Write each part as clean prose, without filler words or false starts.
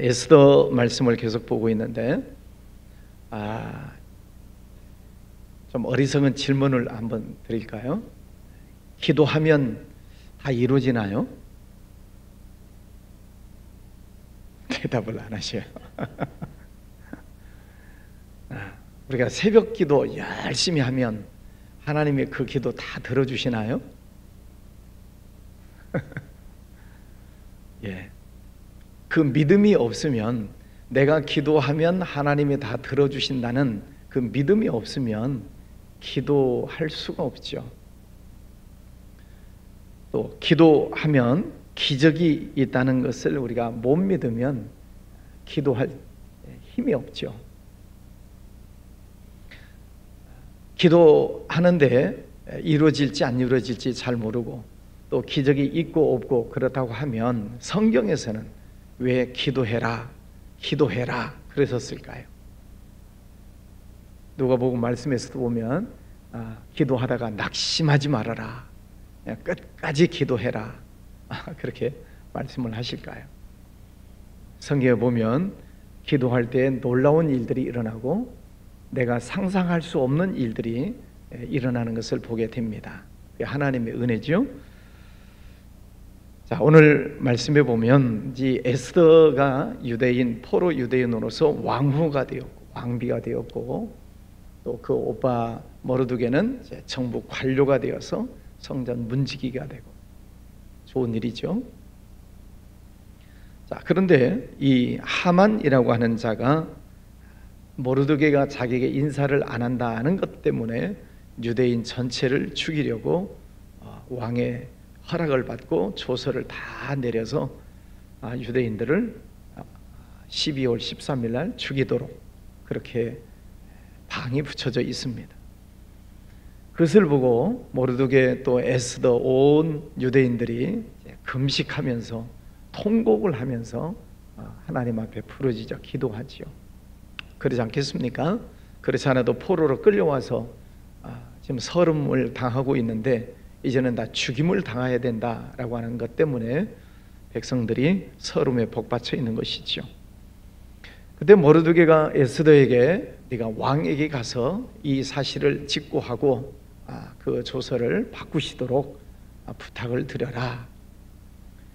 에스더 말씀을 계속 보고 있는데 좀 어리석은 질문을 한번 드릴까요? 기도하면 다 이루어지나요? 대답을 안 하셔요. 우리가 새벽 기도 열심히 하면 하나님의 그 기도 다 들어주시나요? 예. 그 믿음이 없으면, 내가 기도하면 하나님이 다 들어주신다는 그 믿음이 없으면 기도할 수가 없죠. 또 기도하면 기적이 있다는 것을 우리가 못 믿으면 기도할 힘이 없죠. 기도하는데 이루어질지 안 이루어질지 잘 모르고, 또 기적이 있고 없고 그렇다고 하면 성경에서는 왜 기도해라 그랬었을까요? 누가복음 말씀에서도 보면 기도하다가 낙심하지 말아라, 끝까지 기도해라, 그렇게 말씀을 하실까요? 성경에 보면 기도할 때 놀라운 일들이 일어나고 내가 상상할 수 없는 일들이 일어나는 것을 보게 됩니다. 하나님의 은혜죠. 자, 오늘 말씀에 보면 이 에스더가 유대인, 포로 유대인으로서 왕후가 되었고 왕비가 되었고, 또 그 오빠 모르드게는 정부 관료가 되어서 성전 문지기가 되고, 좋은 일이죠. 자, 그런데 이 하만이라고 하는 자가 모르드게가 자기에게 인사를 안 한다는 것 때문에 유대인 전체를 죽이려고 왕의 허락을 받고 조서를 다 내려서 유대인들을 12월 13일 날 죽이도록 그렇게 방이 붙여져 있습니다. 그것을 보고 모르드게 또 에스더 온 유대인들이 금식하면서 통곡을 하면서 하나님 앞에 부르짖어 기도하지요. 그러지 않겠습니까? 그렇지 않아도 포로로 끌려와서 지금 설움을 당하고 있는데 이제는 다 죽임을 당해야 된다라고 하는 것 때문에 백성들이 설움에 복받쳐 있는 것이죠. 그때 모르드게가 에스더에게 네가 왕에게 가서 이 사실을 직고하고 그 조서를 바꾸시도록 부탁을 드려라.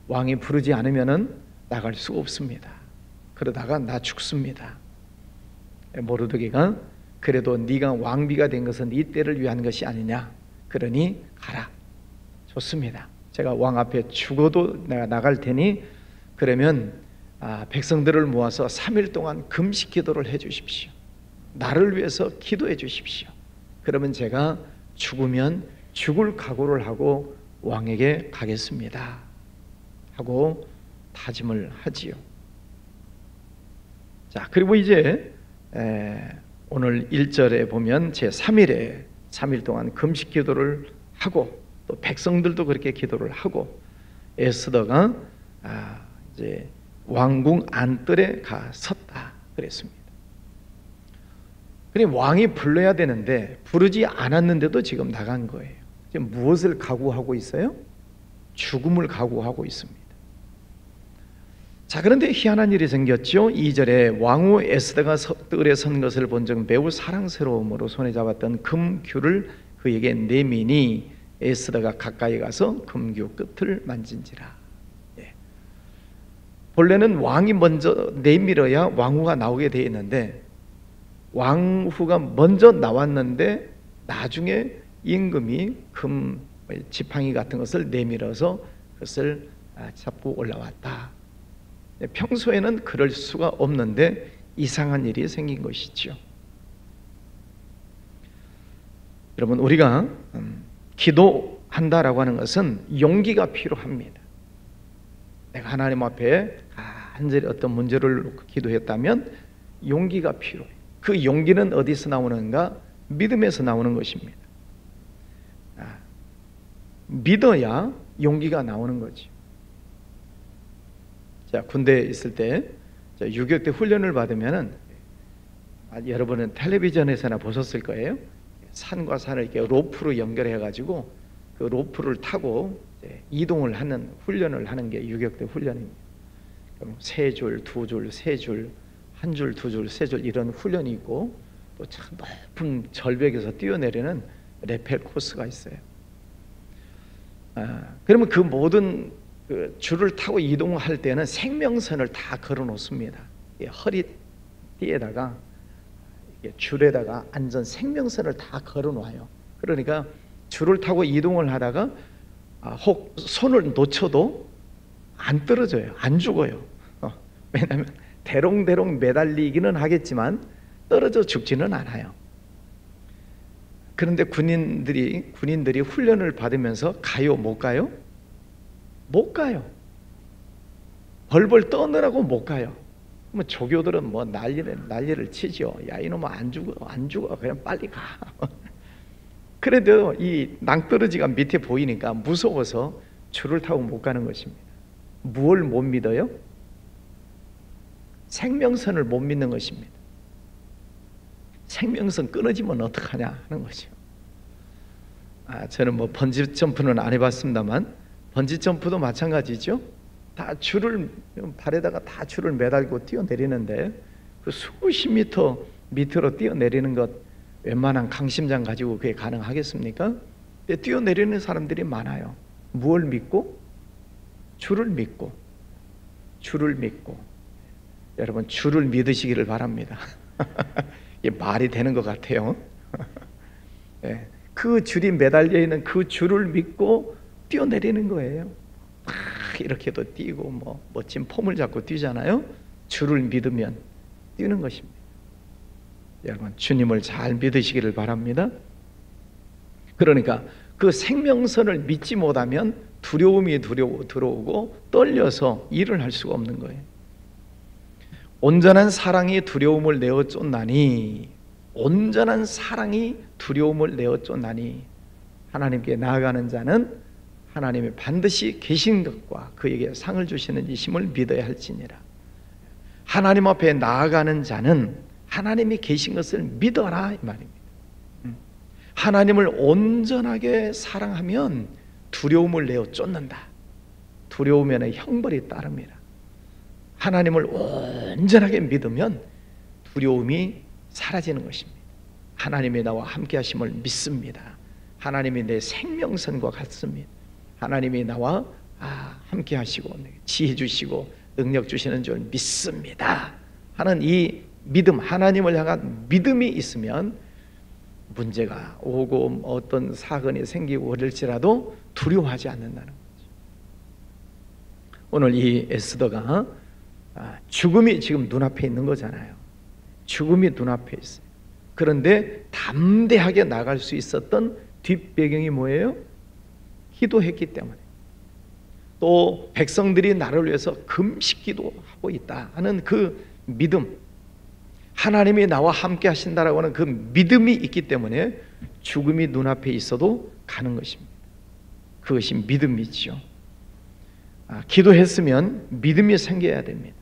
왕이 부르지 않으면은 나갈 수가 없습니다. 그러다가 나 죽습니다. 모르드게가 그래도 네가 왕비가 된 것은 네 때를 위한 것이 아니냐, 그러니 가라. 좋습니다. 제가 왕 앞에 죽어도 내가 나갈 테니 그러면 백성들을 모아서 3일 동안 금식 기도를 해 주십시오. 나를 위해서 기도해 주십시오. 그러면 제가 죽으면 죽을 각오를 하고 왕에게 가겠습니다 하고 다짐을 하지요. 자, 그리고 이제 오늘 1절에 보면 제3일에 3일 동안 금식 기도를 하고 또 백성들도 그렇게 기도를 하고 에스더가 이제 왕궁 안뜰에 가 섰다 그랬습니다. 그럼 왕이 불러야 되는데 부르지 않았는데도 지금 나간 거예요. 지금 무엇을 각오하고 있어요? 죽음을 각오하고 있습니다. 자, 그런데 희한한 일이 생겼죠. 2절에 왕후 에스더가 뜰에 선 것을 본 적 매우 사랑스러움으로 손에 잡았던 금규를 그에게 내미니 에스더가 가까이 가서 금규 끝을 만진지라. 본래는 왕이 먼저 내밀어야 왕후가 나오게 되어 있는데 왕후가 먼저 나왔는데 나중에 임금이 금 지팡이 같은 것을 내밀어서 그것을 잡고 올라왔다. 평소에는 그럴 수가 없는데 이상한 일이 생긴 것이죠. 여러분, 우리가 기도한다라고 하는 것은 용기가 필요합니다. 내가 하나님 앞에 간절히 어떤 문제를 놓고 기도했다면 용기가 필요해요. 그 용기는 어디서 나오는가? 믿음에서 나오는 것입니다. 믿어야 용기가 나오는 거죠. 자, 군대에 있을 때 유격대 훈련을 받으면은 여러분은 텔레비전에서나 보셨을 거예요. 산과 산을 이렇게 로프로 연결해 가지고 그 로프를 타고 이동을 하는 훈련을 하는 게 유격대 훈련입니다. 세 줄, 두 줄, 세 줄, 한 줄, 두 줄, 세 줄 이런 훈련이 있고 또 참 높은 절벽에서 뛰어내리는 레펠 코스가 있어요. 그러면 그 모든 그 줄을 타고 이동할 때는 생명선을 다 걸어 놓습니다. 허리띠에다가 줄에다가 안전 생명선을 다 걸어 놔요. 그러니까 줄을 타고 이동을 하다가 혹 손을 놓쳐도 안 떨어져요. 안 죽어요. 왜냐하면 대롱대롱 매달리기는 하겠지만 떨어져 죽지는 않아요. 그런데 군인들이 훈련을 받으면서 가요? 못 가요? 못 가요. 벌벌 떠느라고 못 가요. 뭐 조교들은 뭐 난리를 치죠. 야 이놈아 안 죽어 그냥 빨리 가. 그래도 이 낭떠러지가 밑에 보이니까 무서워서 줄을 타고 못 가는 것입니다. 무엇을 못 믿어요? 생명선을 못 믿는 것입니다. 생명선 끊어지면 어떡하냐 하는 거죠. 저는 뭐 번지 점프는 안 해봤습니다만 번지 점프도 마찬가지죠. 다 줄을 발에다가 다 줄을 매달고 뛰어내리는데 그 수십 미터 밑으로 뛰어내리는 것 웬만한 강심장 가지고 그게 가능하겠습니까? 뛰어내리는 사람들이 많아요. 무엇을 믿고? 줄을 믿고. 여러분 줄을 믿으시기를 바랍니다. 이게 말이 되는 것 같아요. 그 줄이 매달려 있는 그 줄을 믿고 뛰어내리는 거예요. 막 이렇게도 뛰고 뭐 멋진 폼을 잡고 뛰잖아요. 줄을 믿으면 뛰는 것입니다. 여러분 주님을 잘 믿으시기를 바랍니다. 그러니까 그 생명선을 믿지 못하면 두려움이 들어오고 떨려서 일을 할 수가 없는 거예요. 온전한 사랑이 두려움을 내어 쫓나니, 온전한 사랑이 두려움을 내어 쫓나니 하나님께 나아가는 자는 하나님이 반드시 계신 것과 그에게 상을 주시는 이심을 믿어야 할지니라. 하나님 앞에 나아가는 자는 하나님이 계신 것을 믿어라 이 말입니다. 하나님을 온전하게 사랑하면 두려움을 내어 쫓는다. 두려우면 형벌이 따릅니다. 하나님을 온전하게 믿으면 두려움이 사라지는 것입니다. 하나님이 나와 함께 하심을 믿습니다. 하나님이 내 생명선과 같습니다. 하나님이 나와 함께 하시고 지혜 주시고 능력 주시는 줄 믿습니다 하는 이 믿음, 하나님을 향한 믿음이 있으면 문제가 오고 어떤 사건이 생기고 그럴지라도 두려워하지 않는다는 거죠. 오늘 이 에스더가 죽음이 지금 눈앞에 있는 거잖아요. 죽음이 눈앞에 있어요. 그런데 담대하게 나갈 수 있었던 뒷배경이 뭐예요? 기도했기 때문에. 또 백성들이 나를 위해서 금식기도 하고 있다 하는 그 믿음, 하나님이 나와 함께 하신다라고 하는 그 믿음이 있기 때문에 죽음이 눈앞에 있어도 가는 것입니다. 그것이 믿음이죠. 기도했으면 믿음이 생겨야 됩니다.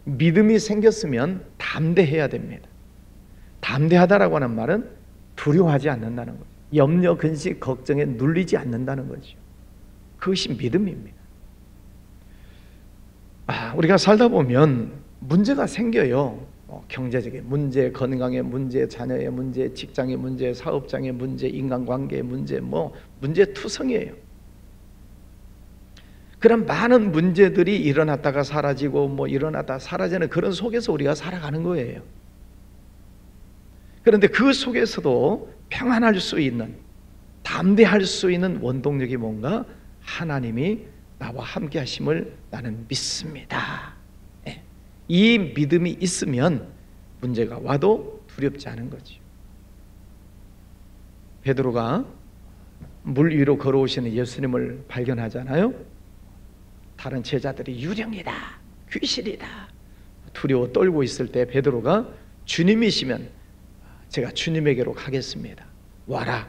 믿음이 생겼으면 담대해야 됩니다. 담대하다라고 하는 말은 두려워하지 않는다는 거죠. 염려, 근심, 걱정에 눌리지 않는다는 거죠. 그것이 믿음입니다. 우리가 살다 보면 문제가 생겨요. 경제적인 문제, 건강의 문제, 자녀의 문제, 직장의 문제, 사업장의 문제, 인간관계의 문제, 문제투성이에요. 그런 많은 문제들이 일어났다가 사라지고 일어났다가 사라지는 그런 속에서 우리가 살아가는 거예요. 그런데 그 속에서도 평안할 수 있는, 담대할 수 있는 원동력이 뭔가? 하나님이 나와 함께 하심을 나는 믿습니다. 이 믿음이 있으면 문제가 와도 두렵지 않은 거죠. 베드로가 물 위로 걸어오시는 예수님을 발견하잖아요. 다른 제자들이 유령이다, 귀신이다 두려워 떨고 있을 때 베드로가 주님이시면 제가 주님에게로 가겠습니다. 와라.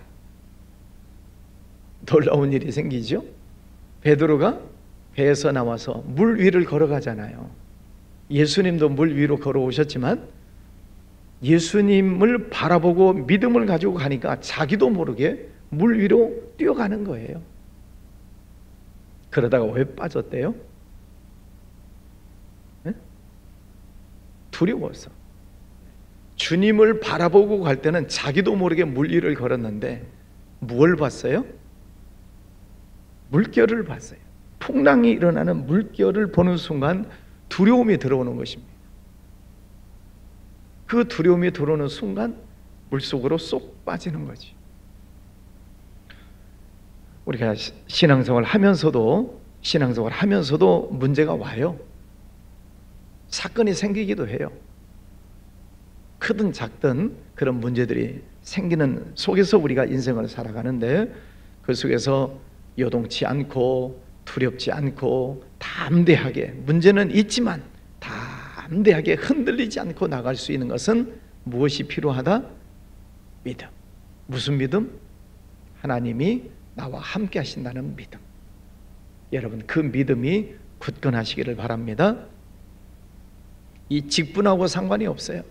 놀라운 일이 생기죠. 베드로가 배에서 나와서 물 위를 걸어가잖아요. 예수님도 물 위로 걸어오셨지만 예수님을 바라보고 믿음을 가지고 가니까 자기도 모르게 물 위로 뛰어가는 거예요. 그러다가 왜 빠졌대요? 두려워서. 주님을 바라보고 갈 때는 자기도 모르게 물길을 걸었는데 무엇을 봤어요? 물결을 봤어요. 풍랑이 일어나는 물결을 보는 순간 두려움이 들어오는 것입니다. 그 두려움이 들어오는 순간 물속으로 쏙 빠지는 거지. 우리가 신앙생활 하면서도 문제가 와요. 사건이 생기기도 해요. 크든 작든 그런 문제들이 생기는 속에서 우리가 인생을 살아가는데, 그 속에서 요동치 않고 두렵지 않고 담대하게, 문제는 있지만 담대하게 흔들리지 않고 나갈 수 있는 것은 무엇이 필요하다? 믿음. 무슨 믿음? 하나님이 나와 함께 하신다는 믿음. 여러분, 그 믿음이 굳건하시기를 바랍니다. 이 직분하고 상관이 없어요.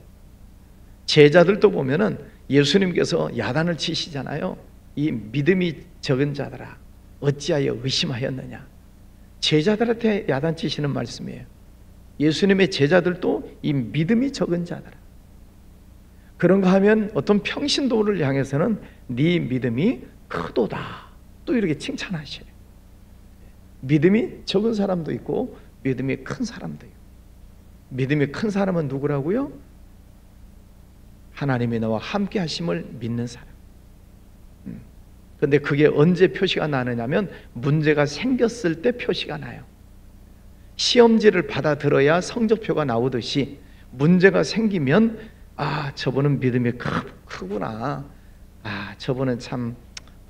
제자들도 보면은 예수님께서 야단을 치시잖아요. 이 믿음이 적은 자들아 어찌하여 의심하였느냐. 제자들한테 야단 치시는 말씀이에요. 예수님의 제자들도 이 믿음이 적은 자들아. 그런가 하면 어떤 평신도를 향해서는 네 믿음이 크도다, 또 이렇게 칭찬하셔요. 믿음이 적은 사람도 있고 믿음이 큰 사람도 있고. 믿음이 큰 사람은 누구라고요? 하나님이 나와 함께 하심을 믿는 사람. 그런데 그게 언제 표시가 나느냐면 문제가 생겼을 때 표시가 나요. 시험지를 받아들어야 성적표가 나오듯이 문제가 생기면 저분은 믿음이 크구나. 저분은 참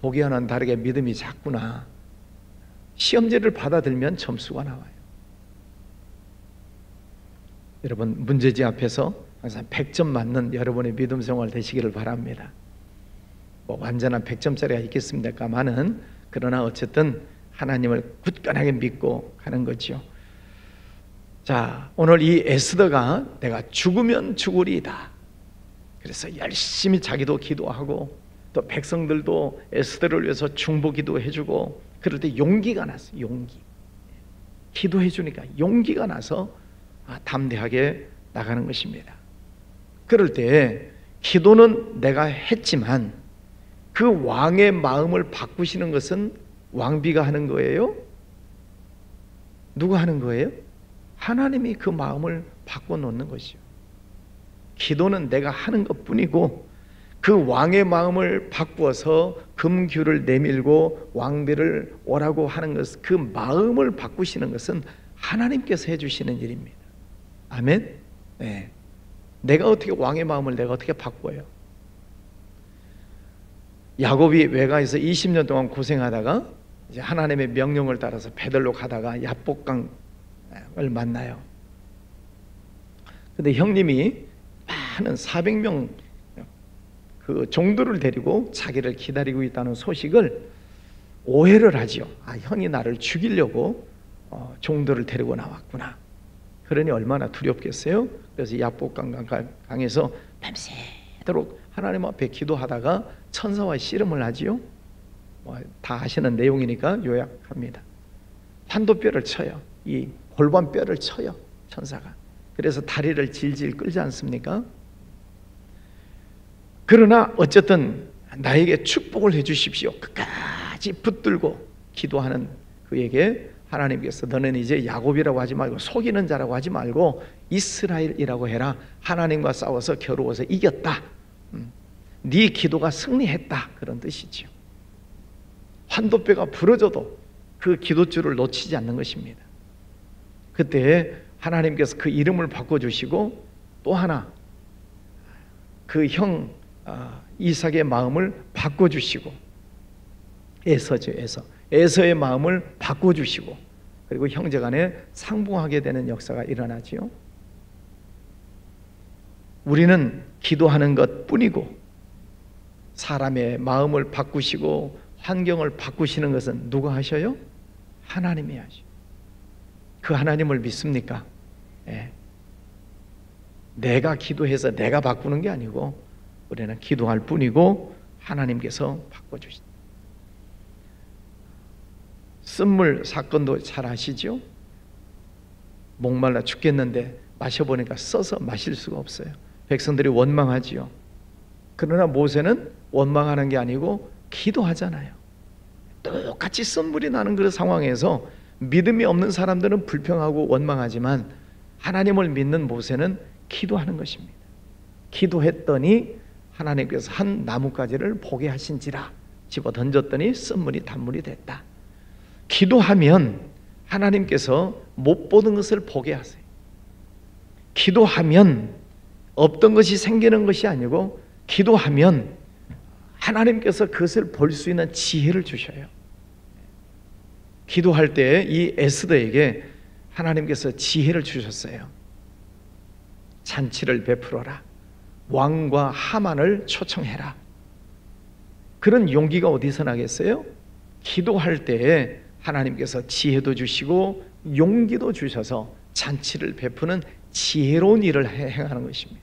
보기와는 다르게 믿음이 작구나. 시험지를 받아들면 점수가 나와요. 여러분, 문제지 앞에서 항상 100점 맞는 여러분의 믿음 생활 되시기를 바랍니다. 뭐 완전한 100점짜리가 있겠습니까마는, 그러나 어쨌든 하나님을 굳건하게 믿고 가는 거죠. 자, 오늘 이 에스더가 내가 죽으면 죽으리이다. 그래서 열심히 자기도 기도하고 또 백성들도 에스더를 위해서 중보 기도해주고, 그럴 때 용기가 났어. 기도해 주니까 용기가 나서 담대하게 나가는 것입니다. 그럴 때 기도는 내가 했지만 그 왕의 마음을 바꾸시는 것은 왕비가 하는 거예요? 누가 하는 거예요? 하나님이 그 마음을 바꿔놓는 것이요. 기도는 내가 하는 것뿐이고, 그 왕의 마음을 바꾸어서 금규를 내밀고 왕비를 오라고 하는 것, 그 마음을 바꾸시는 것은 하나님께서 해주시는 일입니다. 아멘? 네. 내가 어떻게 왕의 마음을 내가 어떻게 바꿔요? 야곱이 외가에서 20년 동안 고생하다가 이제 하나님의 명령을 따라서 베들로 가다가 야복강을 만나요. 근데 형님이 많은 400명 그 종들을 데리고 자기를 기다리고 있다는 소식을 오해를 하지요. 형이 나를 죽이려고 종들을 데리고 나왔구나. 그러니 얼마나 두렵겠어요? 그래서 야복강에서 밤새도록 하나님 앞에 기도하다가 천사와 씨름을 하지요. 다 아시는 내용이니까 요약합니다. 환도뼈를 쳐요. 이 골반뼈를 쳐요, 천사가. 그래서 다리를 질질 끌지 않습니까? 그러나 어쨌든 나에게 축복을 해주십시오. 끝까지 붙들고 기도하는 그에게 하나님께서 너는 이제 야곱이라고 하지 말고 속이는 자라고 하지 말고 이스라엘이라고 해라. 하나님과 싸워서 겨루어서 이겼다. 네 기도가 승리했다. 그런 뜻이죠. 환도뼈가 부러져도 그 기도줄을 놓치지 않는 것입니다. 그때 하나님께서 그 이름을 바꿔주시고 또 하나 그 형 이삭의 마음을 바꿔주시고, 에서죠, 에서의 마음을 바꿔주시고, 그리고 형제간에 상봉하게 되는 역사가 일어나지요. 우리는 기도하는 것 뿐이고 사람의 마음을 바꾸시고 환경을 바꾸시는 것은 누가 하셔요? 하나님이 하셔요. 그 하나님을 믿습니까? 네. 내가 기도해서 내가 바꾸는 게 아니고 우리는 기도할 뿐이고 하나님께서 바꿔주신다. 쓴물 사건도 잘 아시죠? 목말라 죽겠는데 마셔보니까 써서 마실 수가 없어요. 백성들이 원망하지요. 그러나 모세는 원망하는 게 아니고 기도하잖아요. 똑같이 쓴물이 나는 그런 상황에서 믿음이 없는 사람들은 불평하고 원망하지만 하나님을 믿는 모세는 기도하는 것입니다. 기도했더니 하나님께서 한 나뭇가지를 보게 하신지라 집어 던졌더니 쓴물이 단물이 됐다. 기도하면 하나님께서 못 보는 것을 보게 하세요. 기도하면 없던 것이 생기는 것이 아니고 기도하면 하나님께서 그것을 볼 수 있는 지혜를 주셔요. 기도할 때 이 에스더에게 하나님께서 지혜를 주셨어요. 잔치를 베풀어라. 왕과 하만을 초청해라. 그런 용기가 어디서 나겠어요? 기도할 때에 하나님께서 지혜도 주시고 용기도 주셔서 잔치를 베푸는 지혜로운 일을 행하는 것입니다.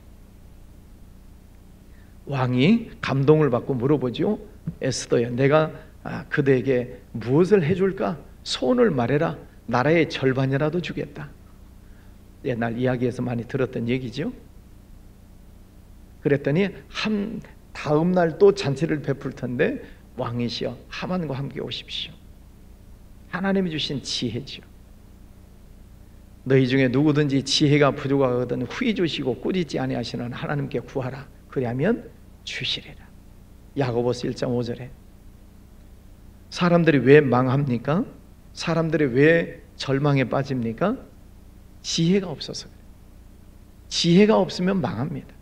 왕이 감동을 받고 물어보죠. 에스더야, 내가 그대에게 무엇을 해줄까? 소원을 말해라. 나라의 절반이라도 주겠다. 옛날 이야기에서 많이 들었던 얘기죠. 그랬더니 다음 날 또 잔치를 베풀 텐데 왕이시여 하만과 함께 오십시오. 하나님이 주신 지혜지요. 너희 중에 누구든지 지혜가 부족하거든 후히 주시고 꾸짖지 아니하시는 하나님께 구하라. 그리하면 주시리라. 야고보서 1장 5절에 사람들이 왜 망합니까? 사람들이 왜 절망에 빠집니까? 지혜가 없어서 그래요. 지혜가 없으면 망합니다.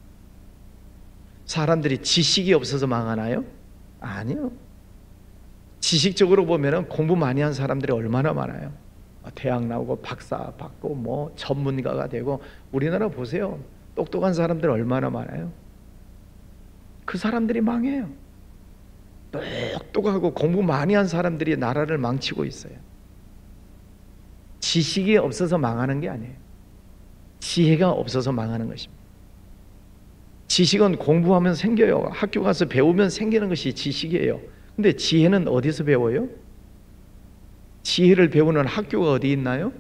사람들이 지식이 없어서 망하나요? 아니요. 지식적으로 보면 공부 많이 한 사람들이 얼마나 많아요. 대학 나오고 박사 받고 뭐 전문가가 되고 우리나라 보세요. 똑똑한 사람들 얼마나 많아요. 그 사람들이 망해요. 똑똑하고 공부 많이 한 사람들이 나라를 망치고 있어요. 지식이 없어서 망하는 게 아니에요. 지혜가 없어서 망하는 것입니다. 지식은 공부하면 생겨요. 학교 가서 배우면 생기는 것이 지식이에요. 근데 지혜는 어디서 배워요? 지혜를 배우는 학교가 어디 있나요?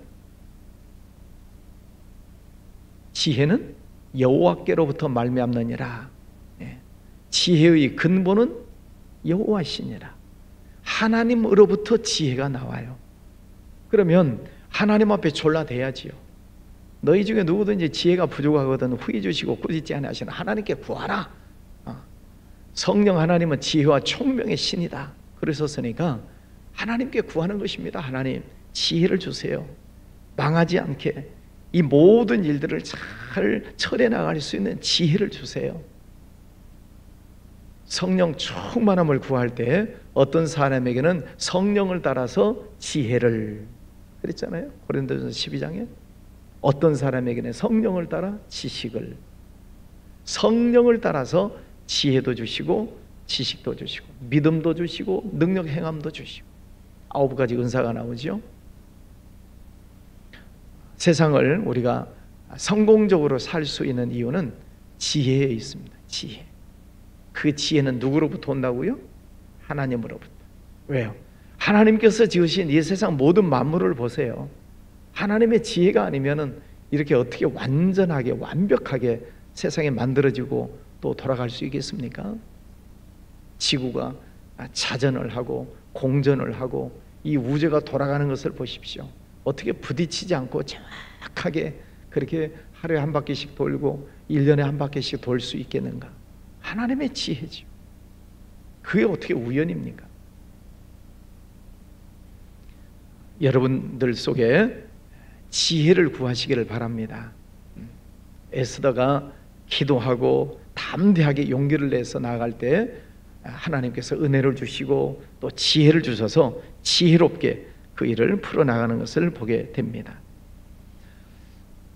지혜는 여호와께로부터 말미암느니라. 지혜의 근본은 여호와시니라. 하나님으로부터 지혜가 나와요. 그러면 하나님 앞에 졸라대야지요. 너희 중에 누구든지 지혜가 부족하거든 후히 주시고 꾸짖지 아니하시는 하나님께 구하라. 성령 하나님은 지혜와 총명의 신이다. 그러셨으니까 하나님께 구하는 것입니다. 하나님 지혜를 주세요. 망하지 않게 이 모든 일들을 잘 처리해 나갈 수 있는 지혜를 주세요. 성령 충만함을 구할 때 어떤 사람에게는 성령을 따라서 지혜를 그랬잖아요. 고린도전서 12장에 어떤 사람에게는 성령을 따라 지식을, 성령을 따라서 지혜도 주시고 지식도 주시고 믿음도 주시고 능력 행함도 주시고 9가지 은사가 나오죠. 세상을 우리가 성공적으로 살 수 있는 이유는 지혜에 있습니다. 지혜. 그 지혜는 누구로부터 온다고요? 하나님으로부터. 왜요? 하나님께서 지으신 이 세상 모든 만물을 보세요. 하나님의 지혜가 아니면은 이렇게 어떻게 완전하게 완벽하게 세상이 만들어지고 또 돌아갈 수 있겠습니까? 지구가 자전을 하고 공전을 하고 이 우주가 돌아가는 것을 보십시오. 어떻게 부딪히지 않고 정확하게 그렇게 하루에 한 바퀴씩 돌고 1년에 한 바퀴씩 돌 수 있겠는가? 하나님의 지혜죠. 그게 어떻게 우연입니까? 여러분들 속에 지혜를 구하시기를 바랍니다. 에스더가 기도하고 담대하게 용기를 내서 나아갈 때 하나님께서 은혜를 주시고 또 지혜를 주셔서 지혜롭게 그 일을 풀어나가는 것을 보게 됩니다.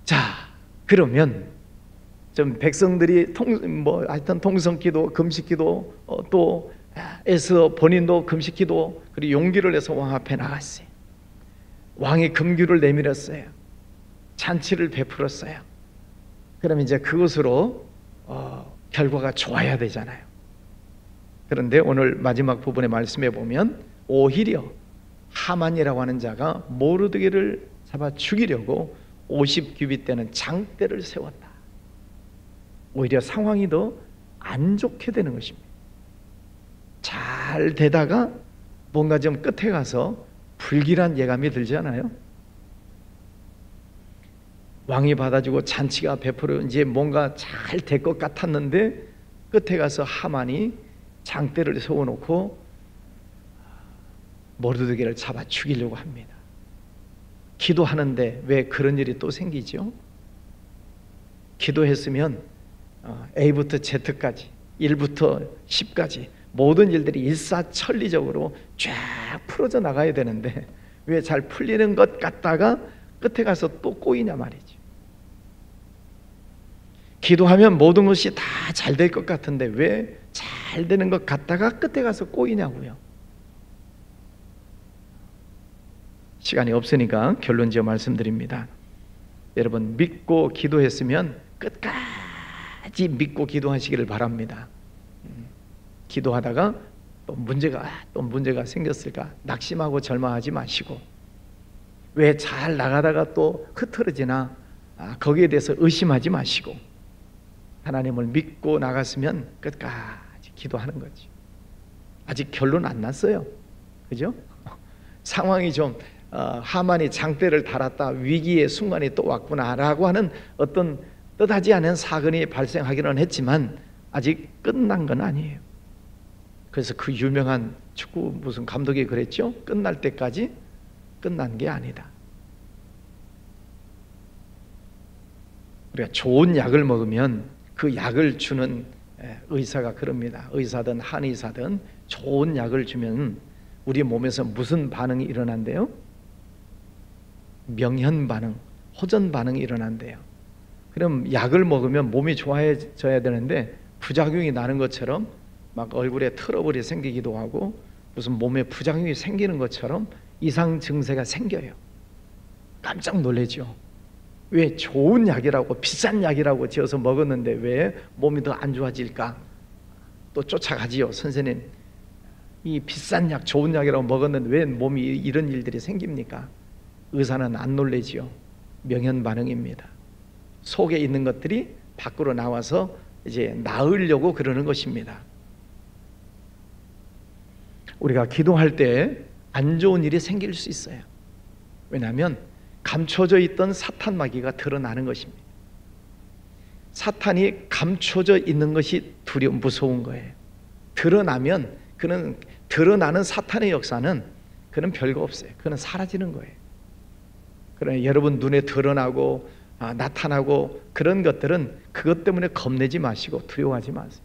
자, 그러면 좀 백성들이 하여튼 통성기도, 금식기도, 또 에스더 본인도 금식기도 그리고 용기를 내서 왕 앞에 나갔어요. 왕이 금규를 내밀었어요. 잔치를 베풀었어요. 그럼 이제 그것으로 결과가 좋아야 되잖아요. 그런데 오늘 마지막 부분의 말씀에 보면 오히려 하만이라고 하는 자가 모르드게를 잡아 죽이려고 50규빗 장대를 세웠다. 오히려 상황이 더 안 좋게 되는 것입니다. 잘 되다가 뭔가 좀 끝에 가서 불길한 예감이 들지 않아요? 왕이 받아주고 잔치가 베풀어 이제 뭔가 잘 될 것 같았는데 끝에 가서 하만이 장대를 세워놓고 모르드게를 잡아 죽이려고 합니다. 기도하는데 왜 그런 일이 또 생기죠? 기도했으면 A부터 Z까지 1부터 10까지 모든 일들이 일사천리적으로 쫙 풀어져 나가야 되는데 왜 잘 풀리는 것 같다가 끝에 가서 또 꼬이냐 말이죠. 기도하면 모든 것이 다 잘 될 것 같은데 왜 잘 되는 것 같다가 끝에 가서 꼬이냐고요. 시간이 없으니까 결론지어 말씀드립니다. 여러분, 믿고 기도했으면 끝까지 믿고 기도하시기를 바랍니다. 기도하다가 또 문제가 생겼을까 낙심하고 절망하지 마시고, 왜 잘 나가다가 또 흐트러지나 거기에 대해서 의심하지 마시고 하나님을 믿고 나갔으면 끝까지 기도하는 거지. 아직 결론 안 났어요. 그죠? 상황이 좀 하만이 장대를 달았다, 위기의 순간이 또 왔구나라고 하는 어떤 뜻하지 않은 사건이 발생하기는 했지만 아직 끝난 건 아니에요. 그래서 그 유명한 축구 무슨 감독이 그랬죠? 끝날 때까지 끝난 게 아니다. 우리가 좋은 약을 먹으면 그 약을 주는 의사가 그럽니다. 의사든 한의사든 좋은 약을 주면 우리 몸에서 무슨 반응이 일어난대요? 명현 반응, 호전 반응이 일어난대요. 그럼 약을 먹으면 몸이 좋아져야 되는데 부작용이 나는 것처럼 막 얼굴에 트러블이 생기기도 하고 무슨 몸에 부작용이 생기는 것처럼 이상 증세가 생겨요. 깜짝 놀라죠. 왜 좋은 약이라고 비싼 약이라고 지어서 먹었는데 왜 몸이 더 안 좋아질까? 또 쫓아가지요. 선생님, 이 비싼 약, 좋은 약이라고 먹었는데 왜 몸이 이런 일들이 생깁니까? 의사는 안 놀라지요. 명현 반응입니다. 속에 있는 것들이 밖으로 나와서 이제 나으려고 그러는 것입니다. 우리가 기도할 때 안 좋은 일이 생길 수 있어요. 왜냐하면 감춰져 있던 사탄 마귀가 드러나는 것입니다. 사탄이 감춰져 있는 것이 무서운 거예요. 드러나면 그는 드러나는 사탄의 역사는 그는 별거 없어요. 그는 사라지는 거예요. 그러나 여러분 눈에 드러나고 나타나고 그런 것들은 그것 때문에 겁내지 마시고 두려워하지 마세요.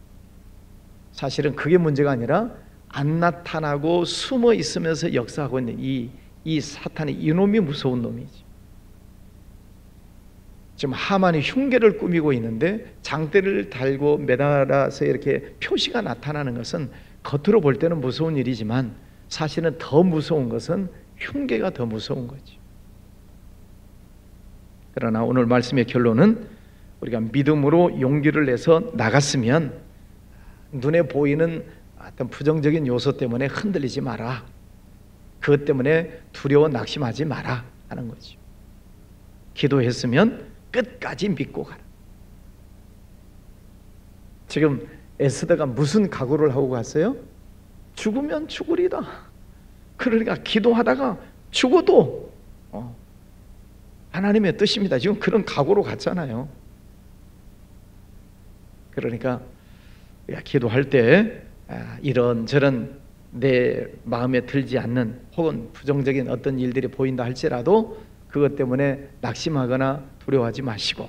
사실은 그게 문제가 아니라 안 나타나고 숨어 있으면서 역사하고 있는 이 사탄이, 이놈이 무서운 놈이지. 지금 하만이 흉계를 꾸미고 있는데 장대를 달고 매달아서 이렇게 표시가 나타나는 것은 겉으로 볼 때는 무서운 일이지만 사실은 더 무서운 것은 흉계가 더 무서운 거지. 그러나 오늘 말씀의 결론은 우리가 믿음으로 용기를 내서 나갔으면 눈에 보이는 어떤 부정적인 요소 때문에 흔들리지 마라. 그것 때문에 두려워 낙심하지 마라 하는 거죠. 기도했으면 끝까지 믿고 가라. 지금 에스더가 무슨 각오를 하고 갔어요? 죽으면 죽으리다. 그러니까 기도하다가 죽어도 하나님의 뜻입니다. 지금 그런 각오로 갔잖아요. 그러니까 우리가 기도할 때 이런저런 내 마음에 들지 않는 혹은 부정적인 어떤 일들이 보인다 할지라도 그것 때문에 낙심하거나 두려워하지 마시고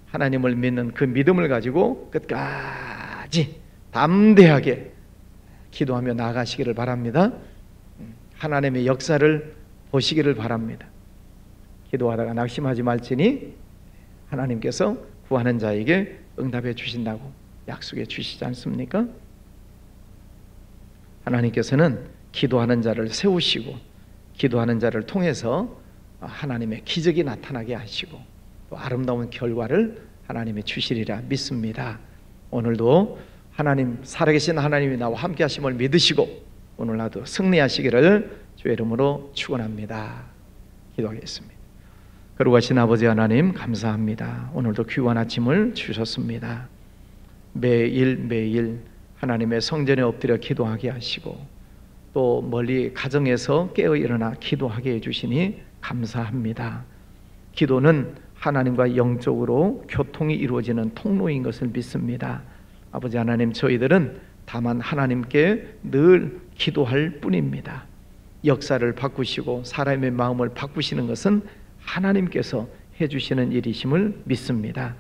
하나님을 믿는 그 믿음을 가지고 끝까지 담대하게 기도하며 나아가시기를 바랍니다. 하나님의 역사를 보시기를 바랍니다. 기도하다가 낙심하지 말지니 하나님께서 구하는 자에게 응답해 주신다고 약속해 주시지 않습니까? 하나님께서는 기도하는 자를 세우시고 기도하는 자를 통해서 하나님의 기적이 나타나게 하시고 또 아름다운 결과를 하나님이 주시리라 믿습니다. 오늘도 하나님, 살아계신 하나님이 나와 함께 하심을 믿으시고 오늘 나도 승리하시기를 주의 이름으로 축원합니다. 기도하겠습니다. 거룩하신 아버지 하나님 감사합니다. 오늘도 귀한 아침을 주셨습니다. 매일 하나님의 성전에 엎드려 기도하게 하시고 또 멀리 가정에서 깨어 일어나 기도하게 해주시니 감사합니다. 기도는 하나님과 영적으로 교통이 이루어지는 통로인 것을 믿습니다. 아버지 하나님, 저희들은 다만 하나님께 늘 기도할 뿐입니다. 역사를 바꾸시고 사람의 마음을 바꾸시는 것은 하나님께서 해주시는 일이심을 믿습니다.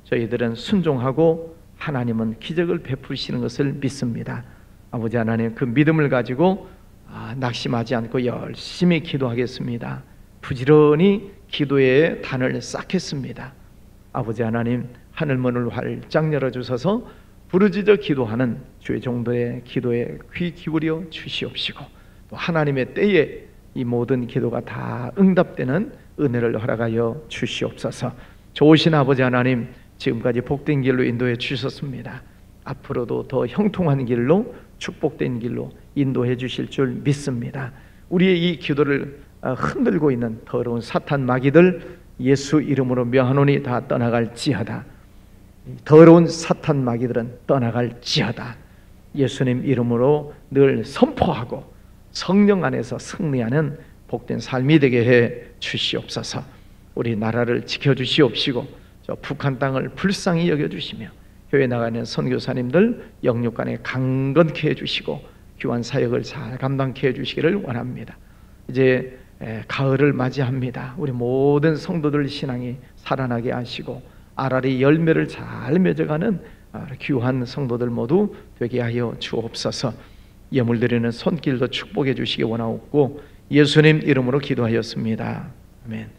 저희들은 순종하고 하나님은 기적을 베푸시는 것을 믿습니다. 아버지 하나님, 그 믿음을 가지고 낙심하지 않고 열심히 기도하겠습니다. 부지런히 기도의 단을 쌓겠습니다. 아버지 하나님, 하늘문을 활짝 열어주셔서 부르짖어 기도하는 주의 종들의 기도에 귀 기울여 주시옵시고 또 하나님의 때에 이 모든 기도가 다 응답되는 은혜를 허락하여 주시옵소서. 좋으신 아버지 하나님, 지금까지 복된 길로 인도해 주셨습니다. 앞으로도 더 형통한 길로, 축복된 길로 인도해 주실 줄 믿습니다. 우리의 이 기도를 흔들고 있는 더러운 사탄 마귀들 예수 이름으로 명하노니 다 떠나갈지어다. 더러운 사탄 마귀들은 떠나갈지어다. 예수님 이름으로 늘 선포하고 성령 안에서 승리하는 복된 삶이 되게 해 주시옵소서. 우리 나라를 지켜주시옵시고 저 북한 땅을 불쌍히 여겨주시며 교회 나가는 선교사님들 영육간에 강건케 해주시고 귀한 사역을 잘 감당케 해주시기를 원합니다. 이제 가을을 맞이합니다. 우리 모든 성도들 신앙이 살아나게 하시고 알알이 열매를 잘 맺어가는 귀한 성도들 모두 되게 하여 주옵소서. 예물 드리는 손길도 축복해 주시기 원하옵고 예수님 이름으로 기도하였습니다. 아멘.